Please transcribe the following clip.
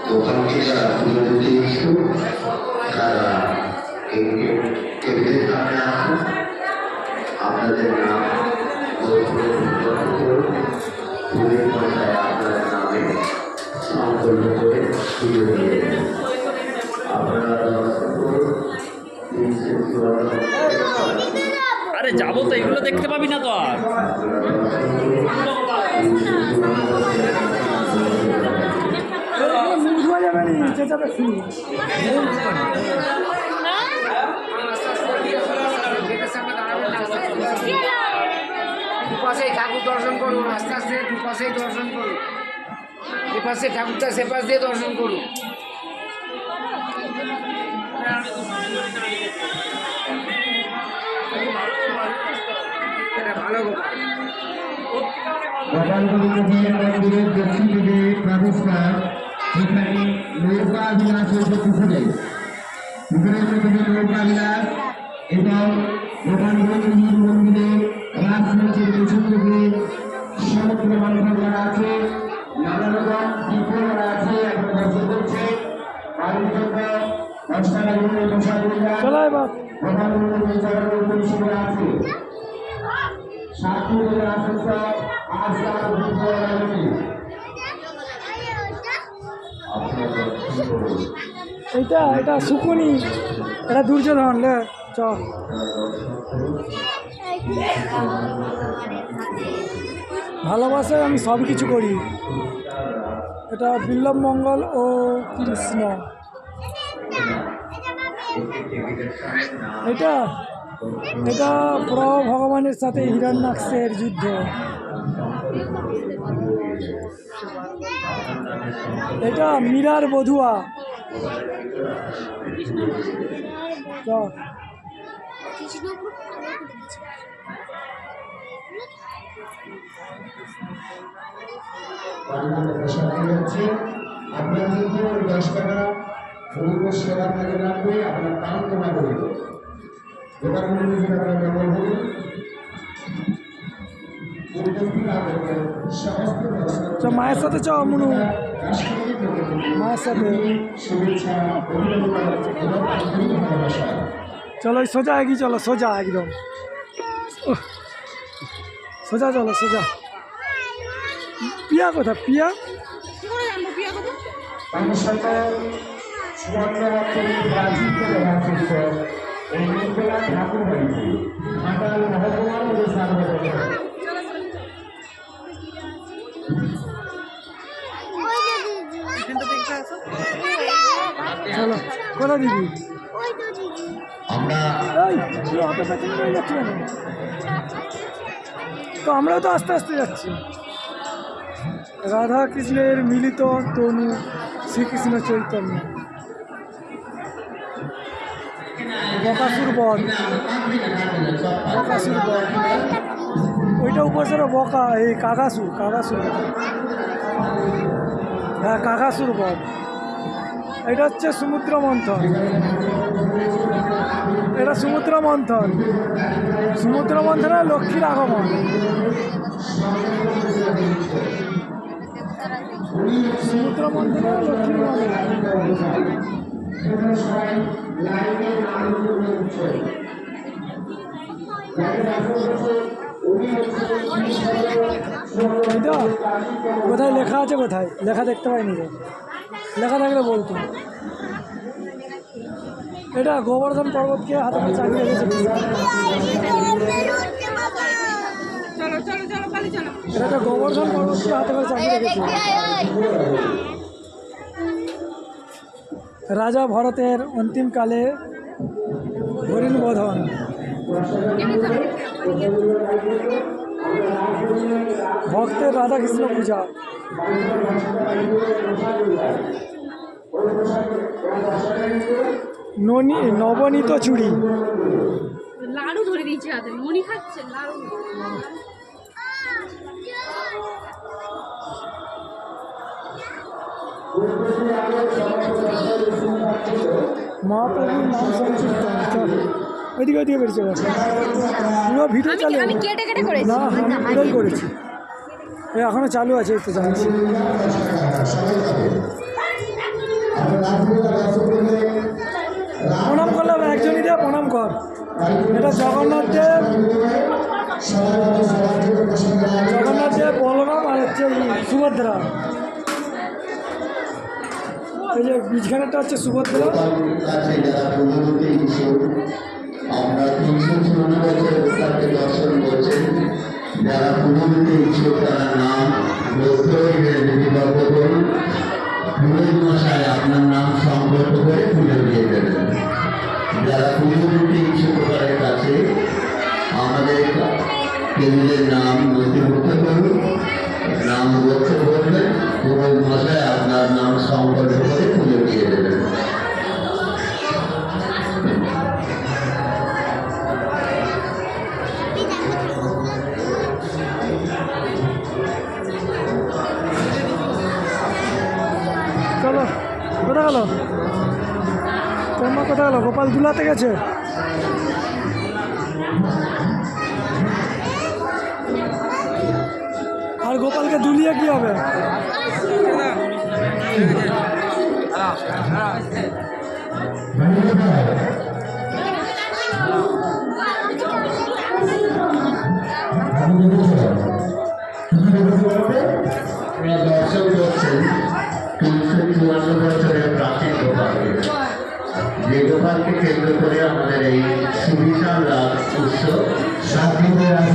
দোকান থেকে তুলে দিতে ইচ্ছুক তারা টেবিলের সামনে আসুন। আপনাদের নাম ফুলের পয়সায় আপনাদের নামে সংকল্প করে তুলে দিয়ে আপনারা দর্শন করুন। আরে যাবো তো, এগুলো দেখতে পাবি না তো আর। দুপাশে ঠাকুর দর্শন করুন, আস্তে আস্তে দুপাশেই দর্শন করুন। এপাশে ঠাকুরটা সেপাশ দিয়ে দর্শন করুন। এটা ভালো গোপাল। গোপালগঞ্জের মন্দিরের দক্ষিণ দিকে প্রবেশদ্বার, যেখানে নৌকা বিলাস হয়েছে পুকুরে মধ্যে নৌকা বিলাস এবং গোপালগঞ্জের মন্দিরে রাজমঞ্চের পেছন থেকে সমুদ্র মন্থন করা আছে, নানা রকম দীপ করা আছে। এখন দর্শন করছে বাড়ির জন্য 10 টাকা করে পোশাক গোপালগঞ্জের চরণ পরিষেবা আছে। এটা শুকুনি, এটা দুর্যোধন লে চ। ভালোবাসায় আমি সব কিছু করি। এটা বিল্লব মঙ্গল ও কৃষ্ণ। এটা এটা প্রভু ভগবানের সাথে হিরণ্যাক্ষের যুদ্ধ। এটা মীরার বধুয়া। আপনার কিন্তু 10 টাকা সেবা কাজে লাগবে। আপনার দাম জমা করে মায়ের সাথে চ মনু, মায়ের সাথে চলো সোজা এগিয়ে চলো, সোজা একদম সোজা চলো সোজা। পিয়া কোথা? পিয়া ঠাকুর বাড়িতে ঘাটাল মহকুমার মধ্যে চলো কোথা দিদি? তো আমরাও তো আস্তে আস্তে যাচ্ছি। রাধা কৃষ্ণের মিলিত তনু, শ্রীকৃষ্ণ চৈতন্য। বকাসুর বধ, বকাসুর বধ ওইটা উপসের বকা, এই কাকাসুর, কাকাসুর, হ্যাঁ কাকাসুর বধ। এটা হচ্ছে সমুদ্র মন্থন। এটা সমুদ্র মন্থন, সমুদ্র মন্থনে লক্ষ্মীর আগমন। সমুদ্র মন্থনে লক্ষ্মীর আগমন। এটা কোথায় লেখা আছে? কোথায় লেখা দেখতে পাইনি রে, লেখা থাকলে বলতো। এটা গোবর্ধন পর্বতকে হাতে করে চাকরি রেখেছে। এটা গোবর্ধন পর্বতকে হাতে করে চাকরি রেখেছে। রাজা ভরতের অন্তিমকালে হরিণ বধন। ভক্তের রাধাকৃষ্ণ পূজা। নবনীত চুড়ি। লাড়ু ধরে দিয়েছে হাতে, ননি খাচ্ছে লাড়ু। মহাপ্রভুর নাম সংকীর্তন। চল ওইদিকে ওইদিকে বেরিয়েছে, পুরো ভিডিও চালু। আমি কেটে কেটে করেছি না আমি পুরোই করেছি, এখনো চালু আছে, তো জানছি। কর। এটা জগন্নাথ দেব, বলরাম আর হচ্ছে সুভদ্রা। এই যে বীজখানাটা হচ্ছে সুভদ্রা। কাছে যারা পুজোতে ইচ্ছুক, আমরা 354 বছর তাকে দর্শন করছেন। যারা পুজোতে ইচ্ছুক তারা নাম লিপিবদ্ধ করুন। পুরোহিত মশাই আপনার নাম সংকল্প করে পুজো দিয়ে দেবেন। যারা পুজো দিতে ইচ্ছুক তাদের কাছে আমাদের কেন্দ্রের নাম নথিভুক্ত করুন, নাম গোত্র করবেন, পুরোহিত মশাই আপনার নাম সংকল্প করে পুজো দিয়ে দেবেন। চলো, কোথায় গেল তোমার? কোথায় গেল? গোপাল দুলাতে গেছে। আর গোপালকে দুলিয়ে কি হবে? দর্শন করছেন 354 বছরের প্রাচীন গোপালকে, যে গোপালকে কেন্দ্র করে আমাদের এই সুবিশাল রাজ উৎসব 7 দিনের